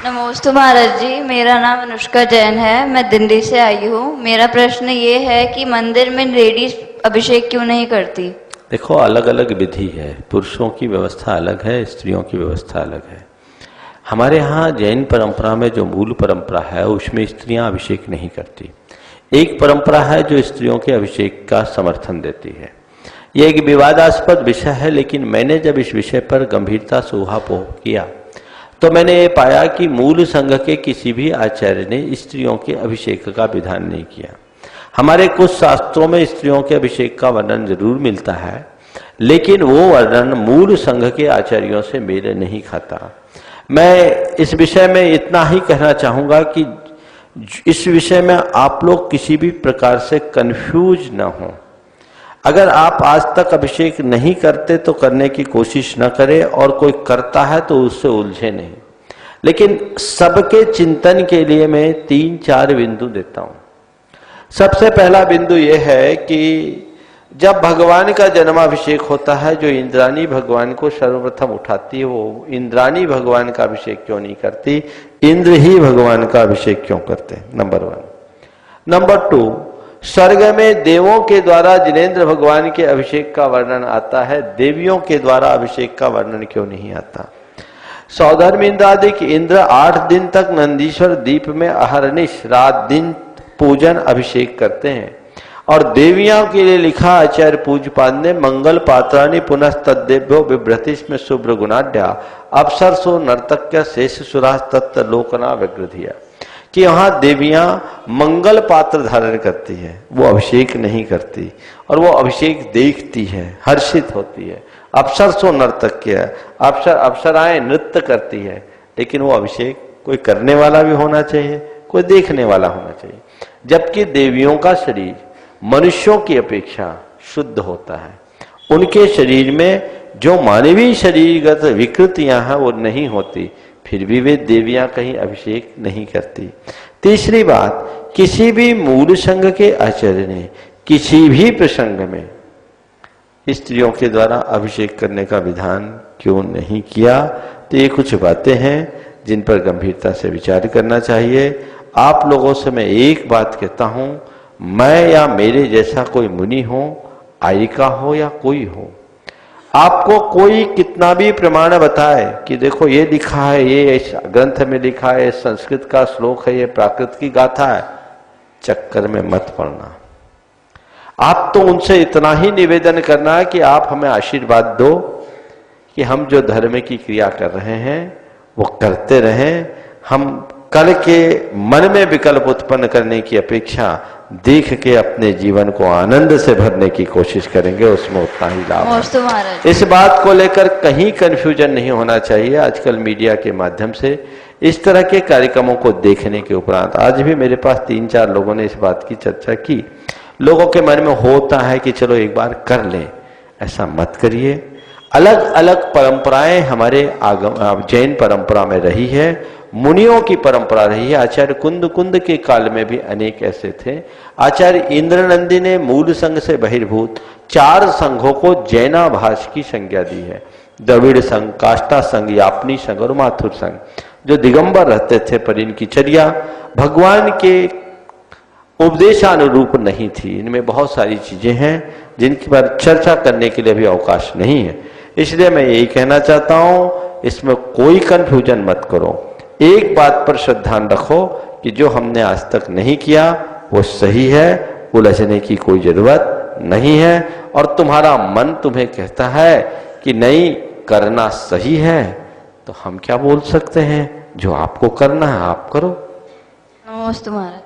नमस्ते महाराज जी, मेरा नाम अनुष्का जैन है। मैं दिल्ली से आई हूँ। मेरा प्रश्न ये है कि मंदिर में लेडीज अभिषेक क्यों नहीं करती? देखो, अलग अलग विधि है। पुरुषों की व्यवस्था अलग है, स्त्रियों की व्यवस्था अलग है। हमारे यहाँ जैन परंपरा में जो मूल परंपरा है उसमें स्त्रियां अभिषेक नहीं करती। एक परंपरा है जो स्त्रियों के अभिषेक का समर्थन देती है। यह एक विवादास्पद विषय है, लेकिन मैंने जब इस विषय पर गंभीरता से ऊहापोह किया तो मैंने ये पाया कि मूल संघ के किसी भी आचार्य ने स्त्रियों के अभिषेक का विधान नहीं किया। हमारे कुछ शास्त्रों में स्त्रियों के अभिषेक का वर्णन जरूर मिलता है, लेकिन वो वर्णन मूल संघ के आचार्यों से मेल नहीं खाता। मैं इस विषय में इतना ही कहना चाहूँगा कि इस विषय में आप लोग किसी भी प्रकार से कंफ्यूज न हो। अगर आप आज तक अभिषेक नहीं करते तो करने की कोशिश न करें, और कोई करता है तो उससे उलझे नहीं। लेकिन सबके चिंतन के लिए मैं 3-4 बिंदु देता हूं। सबसे पहला बिंदु यह है कि जब भगवान का जन्माभिषेक होता है, जो इंद्राणी भगवान को सर्वप्रथम उठाती है, वो इंद्राणी भगवान का अभिषेक क्यों नहीं करती? इंद्र ही भगवान का अभिषेक क्यों करते? नंबर 1। नंबर 2, स्वर्ग में देवों के द्वारा जिनेंद्र भगवान के अभिषेक का वर्णन आता है, देवियों के द्वारा अभिषेक का वर्णन क्यों नहीं आता? सौधर्म इंद्रादिक इंद्र 8 दिन तक नंदीश्वर दीप में अहरनिश रात दिन पूजन अभिषेक करते हैं, और देवियों के लिए लिखा आचार्य पूज्यपाद ने मंगल पात्राणी पुनः तद्देभ्यो बिभ्रतिश में शुभ्र गुणाढ़ अप्सरसो नर्तक्य शेष सुराज तत्व लोकना विग्रधिया, कि वहां देवियां मंगल पात्र धारण करती है, वो अभिषेक नहीं करती, और वो अभिषेक देखती है, हर्षित होती है। अप्सरसो नर्तक्य, अप्सराएं नृत्य करती है, लेकिन वो अभिषेक कोई करने वाला भी होना चाहिए, कोई देखने वाला होना चाहिए। जबकि देवियों का शरीर मनुष्यों की अपेक्षा शुद्ध होता है, उनके शरीर में जो मानवीय शरीरगत विकृतियां हैं वो नहीं होती, फिर भी वे देवियां कहीं अभिषेक नहीं करती। तीसरी बात, किसी भी मूल संघ के आचार्य ने किसी भी प्रसंग में स्त्रियों के द्वारा अभिषेक करने का विधान क्यों नहीं किया? तो ये कुछ बातें हैं जिन पर गंभीरता से विचार करना चाहिए। आप लोगों से मैं एक बात कहता हूं, मैं या मेरे जैसा कोई मुनि हो, आयिका हो या कोई हो, आपको कोई कितना भी प्रमाण बताए कि देखो ये लिखा है, ये इस ग्रंथ में लिखा है, संस्कृत का श्लोक है, ये प्राकृत की गाथा है, चक्कर में मत पड़ना। आप तो उनसे इतना ही निवेदन करना है कि आप हमें आशीर्वाद दो कि हम जो धर्म की क्रिया कर रहे हैं वो करते रहें। हम कल के मन में विकल्प उत्पन्न करने की अपेक्षा देख के अपने जीवन को आनंद से भरने की कोशिश करेंगे, उसमें उतना ही लाभ है। इस बात को लेकर कहीं कंफ्यूजन नहीं होना चाहिए। आजकल मीडिया के माध्यम से इस तरह के कार्यक्रमों को देखने के उपरांत आज भी मेरे पास 3-4 लोगों ने इस बात की चर्चा की। लोगों के मन में होता है कि चलो एक बार कर लें, ऐसा मत करिए। अलग अलग परंपराएं हमारे जैन परंपरा में रही है, मुनियों की परंपरा रही है। आचार्य कुंद के काल में भी अनेक ऐसे थे। आचार्य इंद्रनंदी ने मूल संघ से बहिर्भूत 4 संघों को जैनाभास की संज्ञा दी है। द्रविड़ संघ, काष्ठा संघ, यापनी संघ और माथुर संघ, जो दिगंबर रहते थे, पर इनकी चर्या भगवान के उपदेशानुरूप नहीं थी। इनमें बहुत सारी चीजें हैं जिनकी पर चर्चा करने के लिए भी अवकाश नहीं है। इसलिए मैं यही कहना चाहता हूं, इसमें कोई कंफ्यूजन मत करो। एक बात पर श्रद्धा रखो कि जो हमने आज तक नहीं किया वो सही है, उलझने की कोई जरूरत नहीं है। और तुम्हारा मन तुम्हें कहता है कि नहीं करना सही है, तो हम क्या बोल सकते हैं? जो आपको करना है आप करो। नमस्ते महाराज।